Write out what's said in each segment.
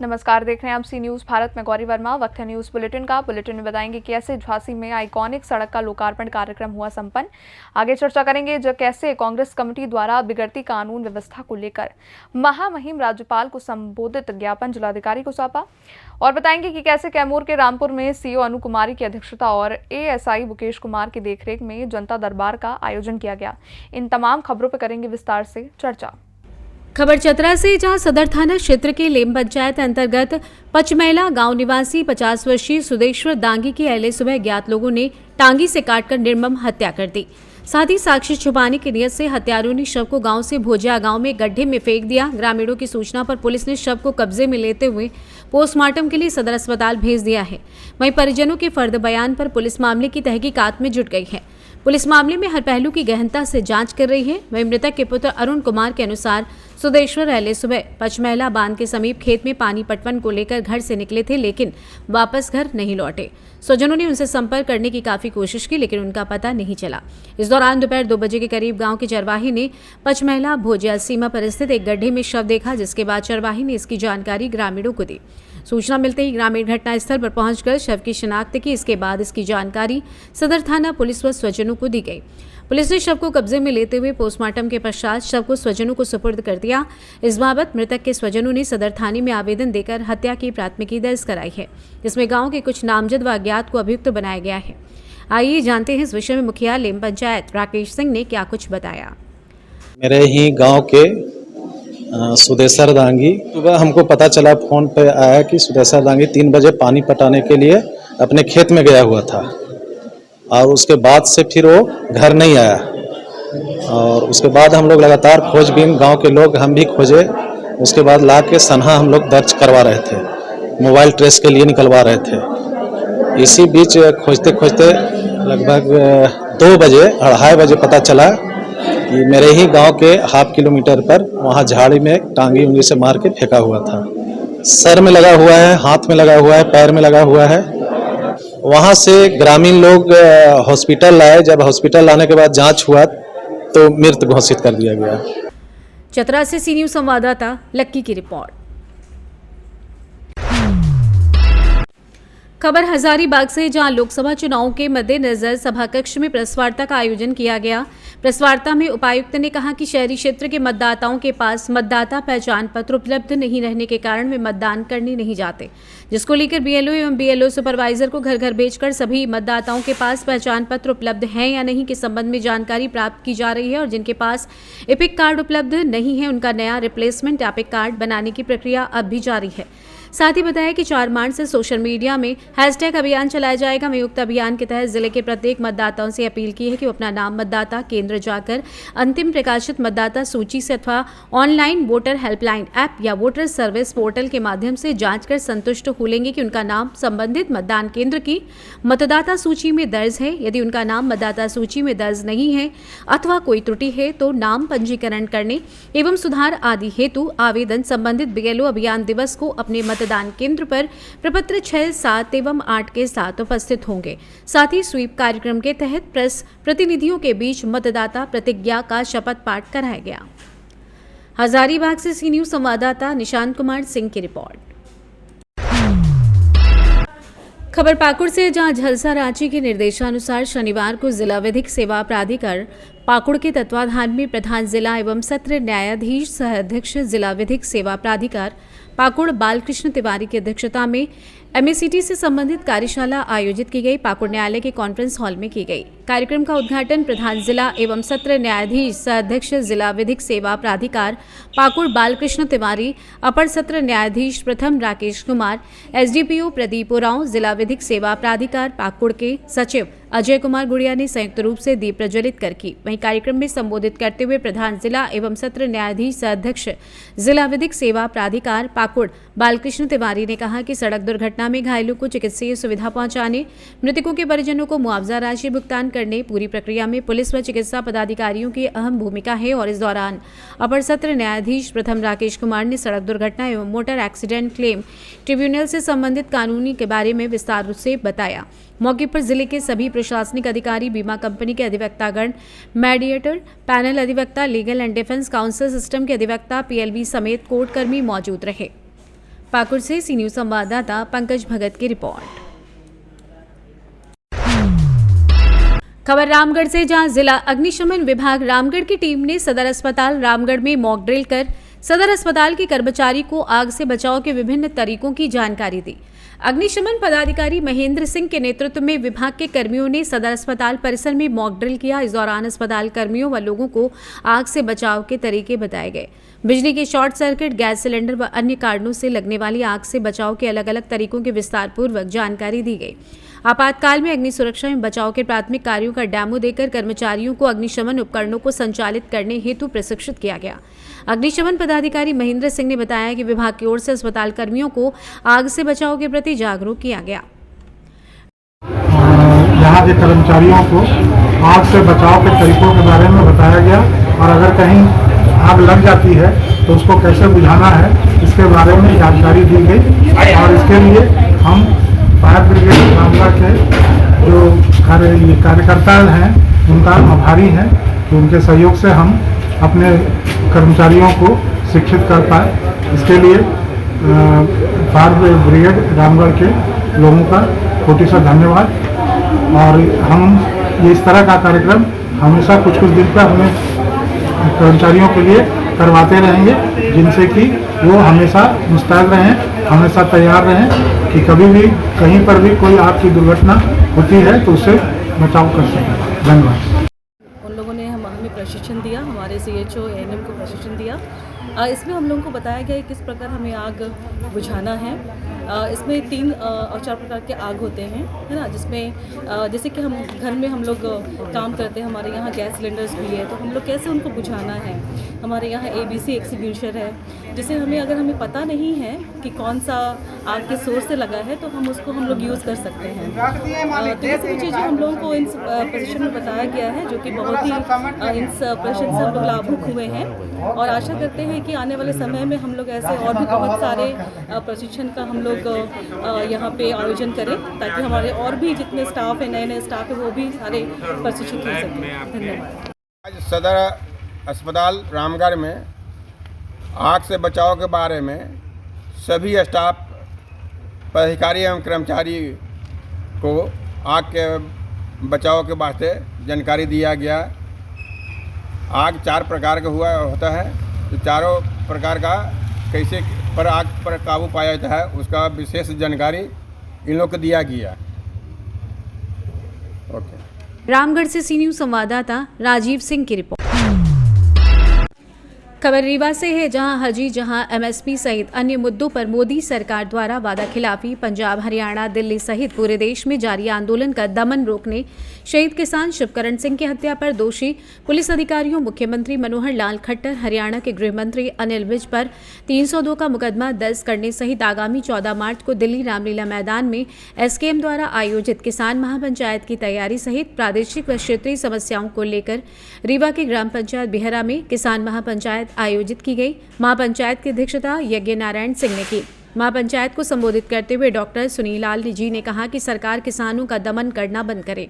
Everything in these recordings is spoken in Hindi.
नमस्कार, देख रहे हैं आप सी न्यूज़ भारत में गौरी वर्मा। वक्त है न्यूज़ बुलेटिन का। बुलेटिन में बताएंगे कि कैसे झांसी में आइकॉनिक सड़क का लोकार्पण कार्यक्रम हुआ संपन्न। आगे चर्चा करेंगे जो कैसे कांग्रेस कमेटी द्वारा बिगड़ती कानून व्यवस्था को लेकर महामहिम राज्यपाल को संबोधित ज्ञापन जिलाधिकारी को सौंपा। और बताएंगे कि कैसे कैमूर के रामपुर में सीओ अनु कुमारी की अध्यक्षता और एएसआई मुकेश कुमार की देखरेख में जनता दरबार का आयोजन किया गया। इन तमाम खबरों पर करेंगे विस्तार से चर्चा। खबर चतरा से, जहां सदर थाना क्षेत्र के लेम पंचायत अंतर्गत पचमैला गांव निवासी 50 वर्षीय सुदेश्वर दांगी की अहले सुबह ज्ञात लोगों ने टांगी से काटकर निर्मम हत्या कर दी। साथ ही साक्ष्य छुपाने की नियत से हत्यारों ने शव को गांव से भोजिया गांव में गड्ढे में फेंक दिया। ग्रामीणों की सूचना पर पुलिस ने शव को कब्जे में लेते हुए पोस्टमार्टम के लिए सदर अस्पताल भेज दिया है। वहीं परिजनों के फर्द बयान पर पुलिस मामले की तहकीकात में जुट गई है। पुलिस मामले में हर पहलू की गहनता से जांच कर रही है। वहीं मृतक के पुत्र अरुण कुमार के अनुसार सुदेश्वर अहले सुबह पचमैला बांध के समीप खेत में पानी पटवन को लेकर घर से निकले थे, लेकिन वापस घर नहीं लौटे। स्वजनों ने उनसे संपर्क करने की काफी कोशिश की, लेकिन उनका पता नहीं चला। इस दौरान दोपहर 2 बजे के करीब गांव के चरवाही ने पचमैला भोजिया सीमा पर स्थित एक गड्ढे में शव देखा, जिसके बाद चरवाही ने इसकी जानकारी ग्रामीणों को दी। सूचना मिलते ही ग्रामीण घटनास्थल पर पहुंचकर शव की शिनाख्त की। इसके बाद इसकी जानकारी सदर थाना पुलिस व स्वजनों को दी गई। पुलिस ने शव को कब्जे में लेते हुए पोस्टमार्टम के पश्चात शव को स्वजनों को सुपुर्द कर दिया। इस बाबत मृतक के स्वजनों ने सदर थाने में आवेदन देकर हत्या की प्राथमिकी दर्ज कराई है, जिसमें गांव के कुछ नामजद व अज्ञात को अभियुक्त बनाया गया है। आइए जानते हैं इस विषय में मुखिया लेम पंचायत राकेश सिंह ने क्या कुछ बताया। मेरे ही गांव के सुदेश्वर दांगी, सुबह हमको पता चला, फोन पे आया कि सुदेश्वर दांगी 3 बजे पानी पटाने के लिए अपने खेत में गया हुआ था और उसके बाद से फिर वो घर नहीं आया। और उसके बाद हम लोग लगातार खोजबीन, गांव के लोग हम भी खोजे। उसके बाद ला के सनहा हम लोग दर्ज करवा रहे थे, मोबाइल ट्रेस के लिए निकलवा रहे थे। इसी बीच खोजते खोजते लगभग 2 बजे 2:30 बजे पता चला कि मेरे ही गांव के ½ किलोमीटर पर वहां झाड़ी में टांगी उंगली से मार के फेंका हुआ था। सर में लगा हुआ है, हाथ में लगा हुआ है, पैर में लगा हुआ है। वहां से ग्रामीण लोग हॉस्पिटल लाए। जब हॉस्पिटल लाने के बाद जांच हुआ तो मृत घोषित कर दिया गया। चतरा से सी न्यूज़ संवाददाता लक्की की रिपोर्ट। खबर हजारीबाग से, जहां लोकसभा चुनावों के मद्देनजर सभा कक्ष में प्रेस वार्ता का आयोजन किया गया। प्रेस वार्ता में उपायुक्त ने कहा कि शहरी क्षेत्र के मतदाताओं के पास मतदाता पहचान पत्र उपलब्ध नहीं रहने के कारण वे मतदान करने नहीं जाते, जिसको लेकर बीएलओ एवं बीएलओ सुपरवाइजर को घर घर भेजकर सभी मतदाताओं के पास पहचान पत्र उपलब्ध हैं या नहीं के संबंध में जानकारी प्राप्त की जा रही है। और जिनके पास एपिक कार्ड उपलब्ध नहीं है, उनका नया रिप्लेसमेंट एपिक कार्ड बनाने की प्रक्रिया अब भी जारी है। साथ ही बताया कि 4 मार्च से सोशल मीडिया में हैशटैग अभियान चलाया जाएगा। वहीं उक्त अभियान के तहत जिले के प्रत्येक मतदाताओं से अपील की है कि वो अपना नाम मतदाता केंद्र जाकर अंतिम प्रकाशित मतदाता सूची से अथवा ऑनलाइन वोटर हेल्पलाइन ऐप या वोटर सर्विस पोर्टल के माध्यम से जांच कर संतुष्ट हो लेंगे कि उनका नाम संबंधित मतदान केंद्र की मतदाता सूची में दर्ज है। यदि उनका नाम मतदाता सूची में दर्ज नहीं है अथवा कोई त्रुटि है तो नाम पंजीकरण करने एवं सुधार आदि हेतु आवेदन संबंधित बीएलओ अभियान दिवस को अपने मतदान केंद्र पर प्रपत्र 6, 7 एवं 8 के साथ उपस्थित होंगे। साथ ही स्वीप कार्यक्रम के तहत प्रेस प्रतिनिधियों के बीच मतदाता प्रतिज्ञा का शपथ पाठ कराया गया। हजारीबाग से सी न्यूज़ संवाददाता निशांत कुमार सिंह की रिपोर्ट। खबर पाकुड़ से, जहां झलसा रांची के निर्देशानुसार शनिवार को जिला विधिक सेवा प्राधिकार पाकुड़ के तत्वाधान में प्रधान जिला एवं सत्र न्यायाधीश सह अध्यक्ष जिला विधिक सेवा प्राधिकार पाकुड़ बालकृष्ण तिवारी की अध्यक्षता में एमएसीटी से संबंधित कार्यशाला आयोजित की गई। पाकुड़ न्यायालय के कॉन्फ्रेंस हॉल में की गई। कार्यक्रम का उद्घाटन प्रधान जिला एवं सत्र न्यायाधीश सह अध्यक्ष जिला विधिक सेवा प्राधिकार पाकुड़ बालकृष्ण तिवारी, अपर सत्र न्यायाधीश प्रथम राकेश कुमार, एसडीपीओ प्रदीप उरांव, जिला विधिक सेवा प्राधिकार पाकुड़ के सचिव अजय कुमार गुड़िया ने संयुक्त रूप से दीप प्रज्वलित कर की। वहीं कार्यक्रम में संबोधित करते हुए प्रधान जिला एवं सत्र न्यायाधीश सह अध्यक्ष जिला विधिक सेवा प्राधिकार पाकुड़ बालकृष्ण तिवारी ने कहा कि सड़क दुर्घटना में घायलों को चिकित्सीय सुविधा पहुंचाने, मृतकों के परिजनों को मुआवजा राशि भुगतान करने, पूरी प्रक्रिया में पुलिस व चिकित्सा पदाधिकारियों की अहम भूमिका है। और इस दौरान अपर सत्र न्यायाधीश प्रथम राकेश कुमार ने सड़क दुर्घटना एवं मोटर एक्सीडेंट क्लेम ट्रिब्यूनल से संबंधित कानूनी के बारे में विस्तार से बताया। मौके पर जिले के सभी प्रशासनिक अधिकारी, बीमा कंपनी के अधिवक्तागण, मेडिएटर पैनल अधिवक्ता, legal and defence council system के अधिवक्ता, पीएलबी समेत कोर्ट कर्मी मौजूद रहे। पाकुड़ से सी न्यूज संवाददाता पंकज भगत की रिपोर्ट। खबर रामगढ़ से, जहां जिला अग्निशमन विभाग रामगढ़ की टीम ने सदर अस्पताल रामगढ़ में मॉक ड्रिल कर सदर अस्पताल के कर्मचारी को आग से बचाव के विभिन्न तरीकों की जानकारी दी। अग्निशमन पदाधिकारी महेंद्र सिंह के नेतृत्व में विभाग के कर्मियों ने सदर अस्पताल परिसर में मॉक ड्रिल किया। इस दौरान अस्पताल कर्मियों व लोगों को आग से बचाव के तरीके बताए गए। बिजली के शॉर्ट सर्किट, गैस सिलेंडर व अन्य कारणों से लगने वाली आग से बचाव के अलग अलग तरीकों की विस्तारपूर्वक जानकारी दी गई। आपातकाल में अग्नि सुरक्षा एवं बचाव के प्राथमिक कार्यों का डेमो देकर कर्मचारियों को अग्निशमन उपकरणों को संचालित करने हेतु प्रशिक्षित किया गया। अग्निशमन पदाधिकारी महेंद्र सिंह ने बताया कि विभाग की ओर से अस्पताल कर्मियों को आग से बचाव के प्रति जागरूक किया गया। यहाँ के कर्मचारियों को आग से बचाव के तरीकों के बारे में बताया गया और अगर कहीं आग लग जाती है तो उसको कैसे बुझाना है इसके बारे में जानकारी दी गई। और इसके लिए हम फायर ब्रिगेड रामगढ़ के जो कार्यकर्ता हैं उनका आभारी हैं कि उनके सहयोग से हम अपने कर्मचारियों को शिक्षित कर पाए। इसके लिए फायर ब्रिगेड रामगढ़ के लोगों का कोटि से धन्यवाद। और हम ये इस तरह का कार्यक्रम हमेशा कुछ दिन पर हमें कर्मचारियों के लिए करवाते रहेंगे, जिनसे कि वो हमेशा मुस्तैद रहें, हमेशा तैयार रहें कि कभी भी कहीं पर भी कोई आग की दुर्घटना होती है तो उससे बचाव कर सकें। धन्यवाद। उन लोगों ने हमें प्रशिक्षण दिया, हमारे CHO ANM को प्रशिक्षण दिया। इसमें हम लोगों को बताया गया किस प्रकार हमें आग बुझाना है। इसमें 3 और 4 प्रकार के आग होते हैं, है ना, जिसमें जैसे कि हम घर में हम लोग काम करते हैं, हमारे यहाँ गैस सिलेंडर्स भी है, तो हम लोग कैसे उनको बुझाना है। हमारे यहाँ ABC एक्सटिंग्विशर है, जिसे अगर हमें पता नहीं है कि कौन सा आग के सोर्स से लगा है तो हम उसको यूज़ कर सकते हैं। तो ये सभी चीज़ें हम लोगों को इन प्रशिक्षण में बताया गया है, जो कि बहुत ही इस प्रशिक्षण से हम लोग लाभुक हुए हैं और आशा करते हैं कि आने वाले समय में हम लोग ऐसे और भी बहुत सारे प्रशिक्षण का हम लोग यहाँ पे आयोजन करें, ताकि हमारे और भी जितने स्टाफ है, नए स्टाफ है, वो भी सारे प्रशिक्षित हो सकें। धन्यवाद। आज सदर अस्पताल रामगढ़ में आग से बचाव के बारे में सभी स्टाफ, पदाधिकारी एवं कर्मचारी को आग के बचाव के वास्ते जानकारी दिया गया। आग 4 प्रकार का होता है, तो चारों प्रकार का कैसे पर आग पर काबू पाया जाता है उसका विशेष जानकारी इन लोग को दिया गया। ओके। रामगढ़ से सी न्यूज संवाददाता राजीव सिंह की रिपोर्ट। खबर रीवा से है, जहां MSP सहित अन्य मुद्दों पर मोदी सरकार द्वारा वादा खिलाफी पंजाब, हरियाणा, दिल्ली सहित पूरे देश में जारी आंदोलन का दमन रोकने शहीद किसान शिवकरण सिंह की हत्या पर दोषी पुलिस अधिकारियों मुख्यमंत्री मनोहर लाल खट्टर, हरियाणा के गृह मंत्री अनिल विज पर 302 का मुकदमा दर्ज करने सहित आगामी 14 मार्च को दिल्ली रामलीला मैदान में SKM द्वारा आयोजित किसान महापंचायत की तैयारी सहित प्रादेशिक व क्षेत्रीय समस्याओं को लेकर रीवा के ग्राम पंचायत बिहरा में किसान महापंचायत आयोजित की गई। महापंचायत की अध्यक्षता यज्ञ नारायण सिंह ने की। महापंचायत को संबोधित करते हुए डॉक्टर सुनील लाल जी ने कहा कि सरकार किसानों का दमन करना बंद करे।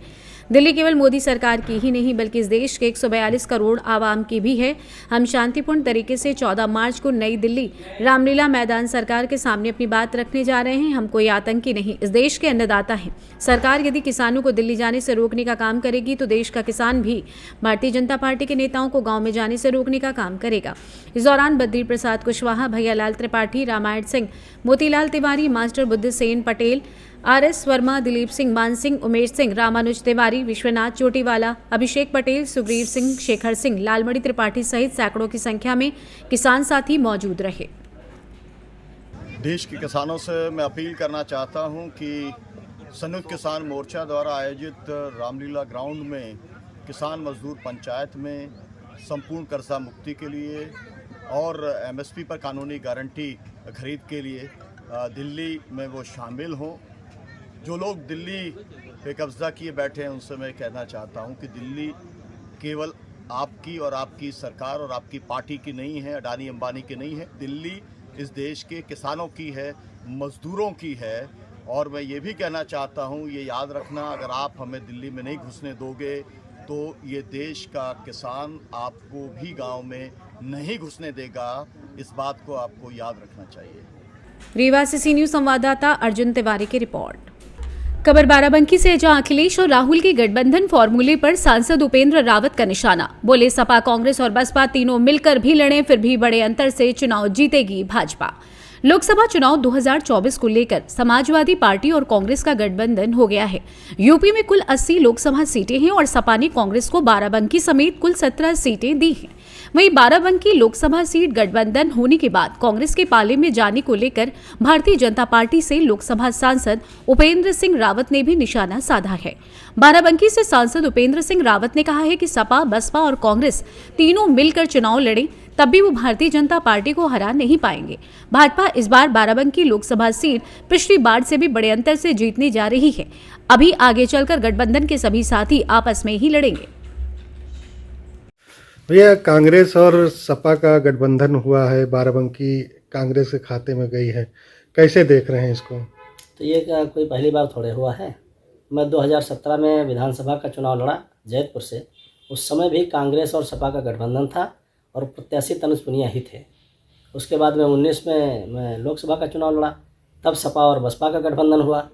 दिल्ली केवल मोदी सरकार की ही नहीं बल्कि इस देश के 142 करोड़ आवाम की भी है। हम शांतिपूर्ण तरीके से 14 मार्च को नई दिल्ली रामलीला मैदान सरकार के सामने अपनी बात रखने जा रहे हैं। हम कोई आतंकी नहीं, इस देश के अन्नदाता हैं। सरकार यदि किसानों को दिल्ली जाने से रोकने का काम करेगी तो देश का किसान भी भारतीय जनता पार्टी के नेताओं को गाँव में जाने से रोकने का काम करेगा। इस दौरान बद्री प्रसाद कुशवाहा, भैयालाल त्रिपाठी, रामायण सिंह, मोतीलाल तिवारी, मास्टर बुद्ध सेन पटेल, RS वर्मा, दिलीप सिंह, मान सिंह, उमेश सिंह, रामानुज तिवारी, विश्वनाथ चोटीवाला, अभिषेक पटेल, सुग्रीव सिंह, शेखर सिंह, लालमणि त्रिपाठी सहित सैकड़ों की संख्या में किसान साथी मौजूद रहे। देश के किसानों से मैं अपील करना चाहता हूं कि संयुक्त किसान मोर्चा द्वारा आयोजित रामलीला ग्राउंड में किसान मजदूर पंचायत में संपूर्ण कर्जा मुक्ति के लिए और MSP पर कानूनी गारंटी खरीद के लिए दिल्ली में वो शामिल हों। जो लोग दिल्ली पे कब्जा किए बैठे हैं उनसे मैं कहना चाहता हूं कि दिल्ली केवल आपकी और आपकी सरकार और आपकी पार्टी की नहीं है, अडानी अंबानी की नहीं है। दिल्ली इस देश के किसानों की है, मजदूरों की है। और मैं ये भी कहना चाहता हूं, ये याद रखना, अगर आप हमें दिल्ली में नहीं घुसने दोगे तो ये देश का किसान आपको भी गांव में नहीं घुसने देगा। इस बात को आपको याद रखना चाहिए। रीवा से सी न्यूज संवाददाता अर्जुन तिवारी की रिपोर्ट। खबर बाराबंकी से, जहां अखिलेश और राहुल के गठबंधन फॉर्मूले पर सांसद उपेंद्र रावत का निशाना। बोले, सपा, कांग्रेस और बसपा तीनों मिलकर भी लड़े फिर भी बड़े अंतर से चुनाव जीतेगी भाजपा। लोकसभा चुनाव 2024 को लेकर समाजवादी पार्टी और कांग्रेस का गठबंधन हो गया है। यूपी में कुल 80 लोकसभा सीटें हैं और सपा ने कांग्रेस को बाराबंकी समेत कुल 17 सीटें दी हैं। वहीं बाराबंकी लोकसभा सीट गठबंधन होने के बाद कांग्रेस के पाले में जाने को लेकर भारतीय जनता पार्टी से लोकसभा सांसद उपेंद्र सिंह रावत ने भी निशाना साधा है। बाराबंकी से सांसद उपेंद्र सिंह रावत ने कहा है कि सपा, बसपा और कांग्रेस तीनों मिलकर चुनाव लड़े तब भी वो भारतीय जनता पार्टी को हरा नहीं पाएंगे। भाजपा इस बार बाराबंकी लोकसभा सीट पिछली बार से भी बड़े अंतर से जीतने जा रही है। अभी आगे चलकर गठबंधन के सभी साथी आपस में ही लड़ेंगे। भैया, कांग्रेस और सपा का गठबंधन हुआ है, बाराबंकी कांग्रेस के खाते में गई है, कैसे देख रहे हैं इसको? तो ये क्या कोई पहली बार थोड़े हुआ है। मैं 2017 में विधानसभा का चुनाव लड़ा जैतपुर से। उस समय भी कांग्रेस और सपा का गठबंधन था और प्रत्याशी तनुज पुनिया ही थे। उसके बाद में 19 में मैं लोकसभा का चुनाव लड़ा, तब सपा और बसपा का गठबंधन हुआ।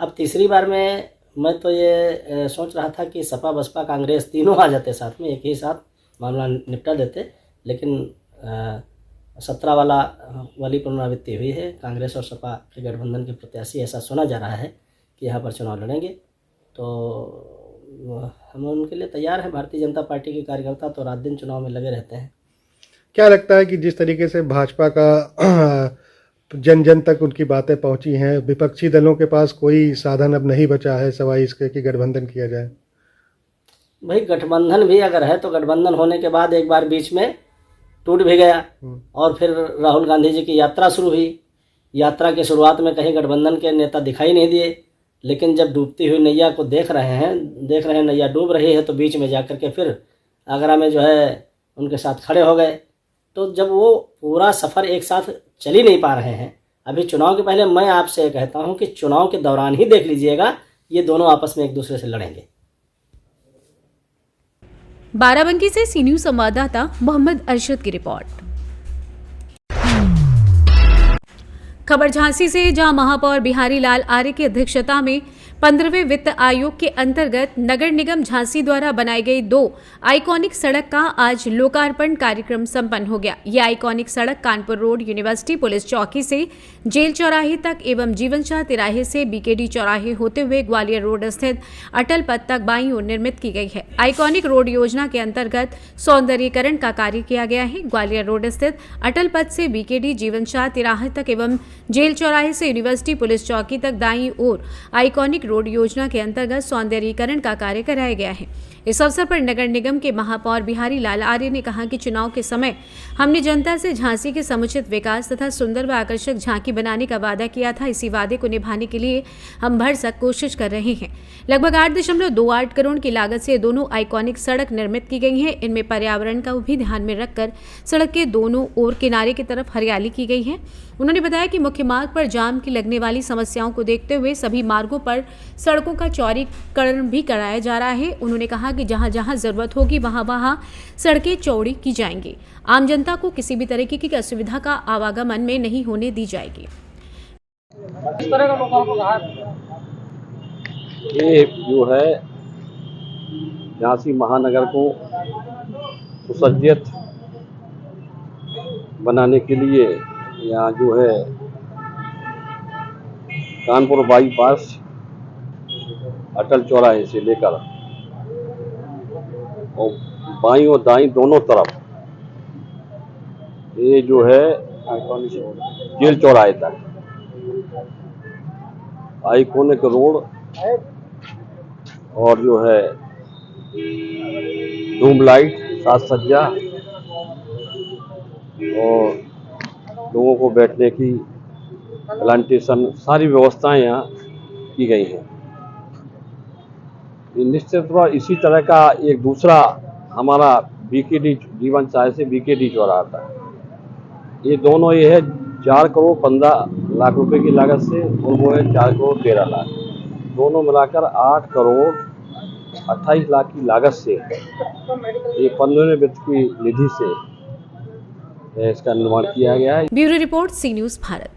अब तीसरी बार में मैं तो ये सोच रहा था कि सपा, बसपा, कांग्रेस तीनों आ जाते साथ में, एक ही साथ मामला निपटा देते, लेकिन 17 वाली पुनरावृत्ति हुई है। कांग्रेस और सपा के गठबंधन के प्रत्याशी, ऐसा सुना जा रहा है कि यहाँ पर चुनाव लड़ेंगे, तो हम उनके लिए तैयार हैं। भारतीय जनता पार्टी के कार्यकर्ता तो रात दिन चुनाव में लगे रहते हैं। क्या लगता है कि जिस तरीके से भाजपा का जन जन तक उनकी बातें पहुंची हैं, विपक्षी दलों के पास कोई साधन अब नहीं बचा है सवाई इसके कि गठबंधन किया जाए? भाई, गठबंधन भी अगर है तो गठबंधन होने के बाद एक बार बीच में टूट भी गया और फिर राहुल गांधी जी की यात्रा शुरू हुई। यात्रा के शुरुआत में कहीं गठबंधन के नेता दिखाई नहीं दिए, लेकिन जब डूबती हुई नैया को देख रहे हैं नैया डूब रही है, तो बीच में जाकर के फिर आगरा में जो है उनके साथ खड़े हो गए। तो जब वो पूरा सफ़र एक साथ चल ही नहीं पा रहे हैं, अभी चुनाव के पहले मैं आपसे कहता हूं कि चुनाव के दौरान ही देख लीजिएगा, ये दोनों आपस में एक दूसरे से लड़ेंगे। बाराबंकी से सी न्यूज संवाददाता मोहम्मद अरशद की रिपोर्ट। खबर झांसी से, जहां महापौर बिहारी लाल आर्य की अध्यक्षता में 15वें वित्त आयोग के अंतर्गत नगर निगम झांसी द्वारा बनाई गई 2 आइकॉनिक सड़क का आज लोकार्पण कार्यक्रम संपन्न हो गया। ये आइकॉनिक सड़क कानपुर रोड, यूनिवर्सिटी पुलिस चौकी से जेल चौराहे तक एवं जीवन शाह तिराहे से बीकेडी चौराहे होते हुए ग्वालियर रोड स्थित अटल पथ तक बाईं ओर निर्मित की गई है। आइकॉनिक रोड योजना के अंतर्गत सौंदर्यीकरण का कार्य किया गया है। ग्वालियर रोड स्थित अटल पथ से बीकेडी, जीवन शाह तिराहे तक एवं जेल चौराहे से यूनिवर्सिटी पुलिस चौकी तक दाईं ओर आइकॉनिक रोड योजना के अंतर्गत सौंदर्यीकरण का कार्य कराया गया है। इस अवसर पर नगर निगम के महापौर बिहारी लाल आर्य ने कहा कि चुनाव के समय हमने जनता से झांसी के समुचित विकास तथा सुंदर व आकर्षक झांकी बनाने का वादा किया था। इसी वादे को निभाने के लिए हम भरसक कोशिश कर रहे हैं। लगभग 8.28 करोड़ की लागत से दोनों आइकॉनिक सड़क निर्मित की गई है। इनमें पर्यावरण का भी ध्यान में रखकर सड़क के दोनों ओर किनारे की तरफ हरियाली की गई है। उन्होंने बताया कि मुख्य मार्ग पर जाम की लगने वाली समस्याओं को देखते हुए सभी मार्गों पर सड़कों का चौड़ीकरण भी कराया जा रहा है। उन्होंने कहा कि जहां जहां जरूरत होगी वहां सड़कें चौड़ी की जाएंगी। आम जनता को किसी भी तरीके की असुविधा का आवागमन में नहीं होने दी जाएगी। ये जो है झांसी महानगर को सुसज्जित बनाने के लिए यहाँ जो है कानपुर बाईपास अटल चौराहे से लेकर और बाईं और दाईं दोनों तरफ ये जो है जेल चौराहे तक आइकॉनिक रोड और जो है डूम लाइट, साज सज्जा और लोगों को बैठने की प्लांटेशन, सारी व्यवस्थाएं यहाँ की गई हैं। निश्चित रूप से इसी तरह का एक दूसरा हमारा बीकेडी, जीवन शाह से बीकेडी चौराहा था। ये दोनों ये है 4 करोड़ 15 लाख रुपए की लागत से और वो है 4 करोड़ 13 लाख, दोनों मिलाकर 8 करोड़ 28 लाख की लागत से ये 15वें वित्त की निधि से इसका निर्माण किया गया है। ब्यूरो रिपोर्ट, सी न्यूज भारत।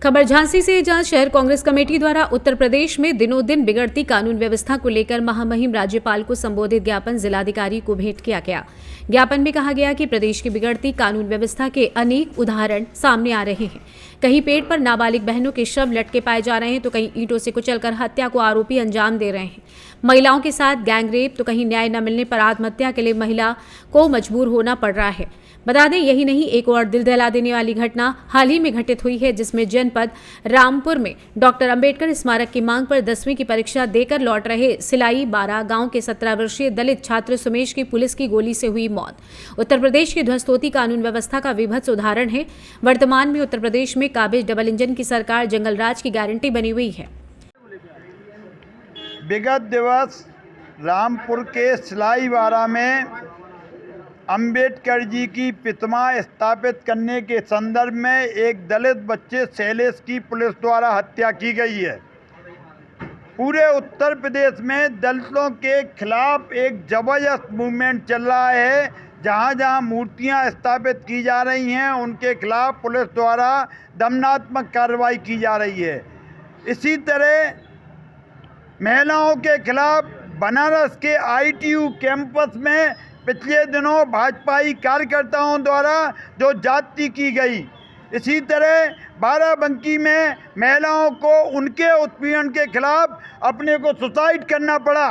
खबर झांसी से, जहां शहर कांग्रेस कमेटी द्वारा उत्तर प्रदेश में दिनों दिन बिगड़ती कानून व्यवस्था को लेकर महामहिम राज्यपाल को संबोधित ज्ञापन जिलाधिकारी को भेंट किया गया। ज्ञापन में कहा गया कि प्रदेश की बिगड़ती कानून व्यवस्था के अनेक उदाहरण सामने आ रहे हैं। कहीं पेट पर नाबालिग बहनों के शव लटके पाए जा रहे हैं, तो कहीं ईंटों से कुचलकर हत्या को आरोपी अंजाम दे रहे हैं। महिलाओं के साथ गैंगरेप, तो कहीं न्याय न मिलने पर आत्महत्या के लिए महिला को मजबूर होना पड़ रहा है। बता दें, यही नहीं, एक और दिल दहला देने वाली घटना हाल ही में घटित हुई है, जिसमें जनपद रामपुर में डॉक्टर अंबेडकर स्मारक की मांग पर 10वीं की परीक्षा देकर लौट रहे सिलाई बारा गांव के 17 वर्षीय दलित छात्र सुमेश की पुलिस की गोली से हुई मौत उत्तर प्रदेश की ध्वस्त होती कानून व्यवस्था का विभत्स उदाहरण है। वर्तमान में उत्तर प्रदेश में काबिज डबल इंजन की सरकार जंगलराज की गारंटी बनी हुई है। विगत दिवस रामपुर के सिलाई बारा में अंबेडकर जी की प्रतिमा स्थापित करने के संदर्भ में एक दलित बच्चे शैलेश की पुलिस द्वारा हत्या की गई है। पूरे उत्तर प्रदेश में दलितों के खिलाफ एक जबरदस्त मूवमेंट चल रहा है। जहाँ जहाँ मूर्तियाँ स्थापित की जा रही हैं, उनके खिलाफ पुलिस द्वारा दंडात्मक कार्रवाई की जा रही है। इसी तरह महिलाओं के खिलाफ बनारस के ITU कैंपस में पिछले दिनों भाजपाई कार्यकर्ताओं द्वारा जो जाति की गई, इसी तरह बाराबंकी में महिलाओं को उनके उत्पीड़न के खिलाफ अपने को सुसाइड करना पड़ा।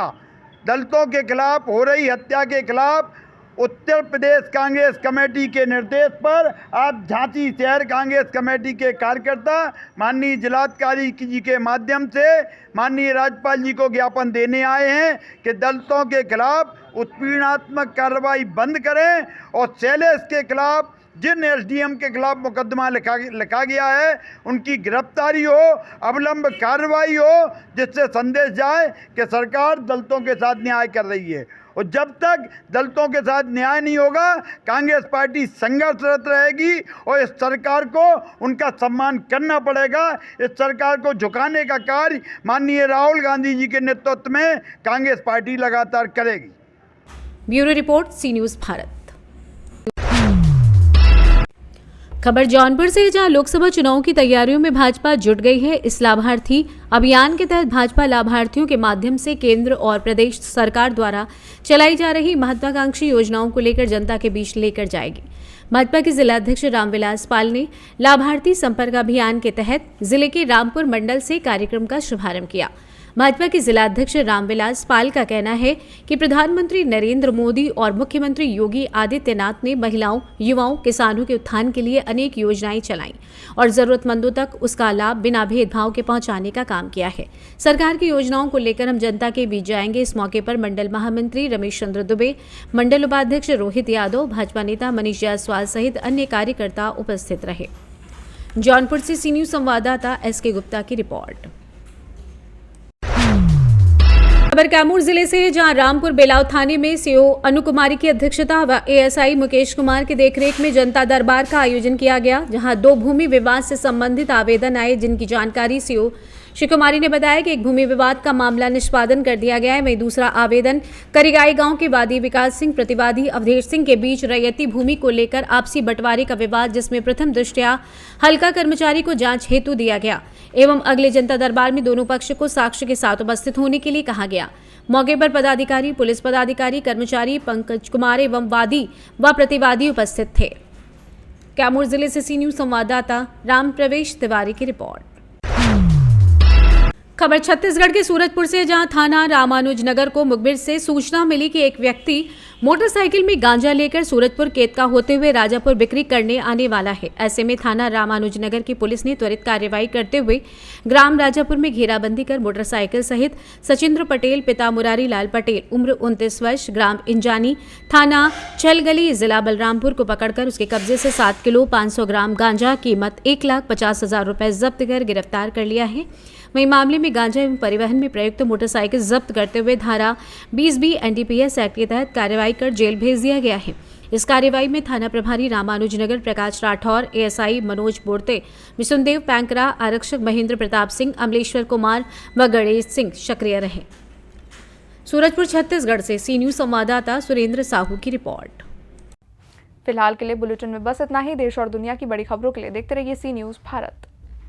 दलितों के खिलाफ हो रही हत्या के खिलाफ उत्तर प्रदेश कांग्रेस कमेटी के निर्देश पर आज झांसी शहर कांग्रेस कमेटी के कार्यकर्ता माननीय जिलाधिकारी जी के माध्यम से माननीय राज्यपाल जी को ज्ञापन देने आए हैं कि दलितों के खिलाफ उत्पीड़नात्मक कार्रवाई बंद करें और शैलेश के खिलाफ जिन SDM के खिलाफ मुकदमा लिखा गया है उनकी गिरफ्तारी हो, अविलंब कार्रवाई हो, जिससे संदेश जाए कि सरकार दलितों के साथ न्याय कर रही है। और जब तक दलितों के साथ न्याय नहीं होगा, कांग्रेस पार्टी संघर्षरत रहेगी और इस सरकार को उनका सम्मान करना पड़ेगा। इस सरकार को झुकाने का कार्य माननीय राहुल गांधी जी के नेतृत्व में कांग्रेस पार्टी लगातार करेगी। ब्यूरो रिपोर्ट, सी न्यूज़ भारत। खबर जौनपुर से, जहां लोकसभा चुनाव की तैयारियों में भाजपा जुट गई है। इस लाभार्थी अभियान के तहत भाजपा लाभार्थियों के माध्यम से केंद्र और प्रदेश सरकार द्वारा चलाई जा रही महत्वाकांक्षी योजनाओं को लेकर जनता के बीच लेकर जाएगी। भाजपा के जिलाध्यक्ष रामविलास पाल ने लाभार्थी संपर्क अभियान के तहत जिले के रामपुर मंडल से कार्यक्रम का शुभारंभ किया। भाजपा के जिलाध्यक्ष रामविलास पाल का कहना है कि प्रधानमंत्री नरेंद्र मोदी और मुख्यमंत्री योगी आदित्यनाथ ने महिलाओं, युवाओं, किसानों के उत्थान के लिए अनेक योजनाएं चलाईं और जरूरतमंदों तक उसका लाभ बिना भेदभाव के पहुंचाने का काम किया है। सरकार की योजनाओं को लेकर हम जनता के बीच जाएंगे। इस मौके पर मंडल महामंत्री रमेश चंद्र दुबे, मंडल उपाध्यक्ष रोहित यादव, भाजपा नेता मनीष जायसवाल सहित अन्य कार्यकर्ता उपस्थित रहे। जौनपुर से सी न्यूज़ संवाददाता SK गुप्ता की रिपोर्ट। खबर कैमूर जिले से, जहां रामपुर बेलाव थाने में CO अनु कुमारी की अध्यक्षता व ASI मुकेश कुमार की देखरेख में जनता दरबार का आयोजन किया गया, जहां 2 भूमि विवाद से संबंधित आवेदन आए, जिनकी जानकारी CO श्री कुमारी ने बताया कि एक भूमि विवाद का मामला निष्पादन कर दिया गया है, वहीं दूसरा आवेदन करिगाई गांव के वादी विकास सिंह प्रतिवादी अवधेश सिंह के बीच रैयती भूमि को लेकर आपसी बंटवारे का विवाद, जिसमें प्रथम दृष्टया हल्का कर्मचारी को जांच हेतु दिया गया एवं अगले जनता दरबार में दोनों पक्ष को साक्ष्य के साथ उपस्थित होने के लिए कहा गया। मौके पर पदाधिकारी, पुलिस पदाधिकारी, कर्मचारी, पंकज कुमार एवं वादी व प्रतिवादी उपस्थित थे। कैमूर जिले से सी न्यूज़ संवाददाता राम प्रवेश तिवारी की रिपोर्ट। खबर छत्तीसगढ़ के सूरजपुर से, जहां थाना रामानुजनगर को मुखबिर से सूचना मिली कि एक व्यक्ति मोटरसाइकिल में गांजा लेकर सूरजपुर केतका होते हुए राजापुर बिक्री करने आने वाला है। ऐसे में थाना रामानुजनगर की पुलिस ने त्वरित कार्रवाई करते हुए ग्राम राजापुर में घेराबंदी कर मोटरसाइकिल सहित सचिंद्र पटेल पिता मुरारी लाल पटेल उम्र 29 वर्ष ग्राम इंजानी थाना छलगली जिला बलरामपुर को पकड़कर उसके कब्जे से 7 किलो 500 ग्राम गांजा कीमत 1,50,000 रुपए जब्त कर गिरफ्तार कर लिया है। वहीं मामले में गांजा एवं परिवहन में प्रयुक्त मोटरसाइकिल जब्त करते हुए धारा 20B NDPS एक्ट के तहत कार्रवाई कर जेल भेज दिया गया है। इस कार्रवाई में थाना प्रभारी रामानुजनगर प्रकाश राठौर, ASI मनोज बोरते, विष्णुदेव पैंकरा, आरक्षक महेंद्र प्रताप सिंह, अमलेश्वर कुमार व गणेश सिंह सक्रिय रहे। सूरजपुर छत्तीसगढ़ से सी न्यूज़ संवाददाता सुरेंद्र साहू की रिपोर्ट। फिलहाल के लिए बुलेटिन में बस इतना ही। देश और दुनिया की बड़ी खबरों के लिए देखते रहिए सी न्यूज़ भारत।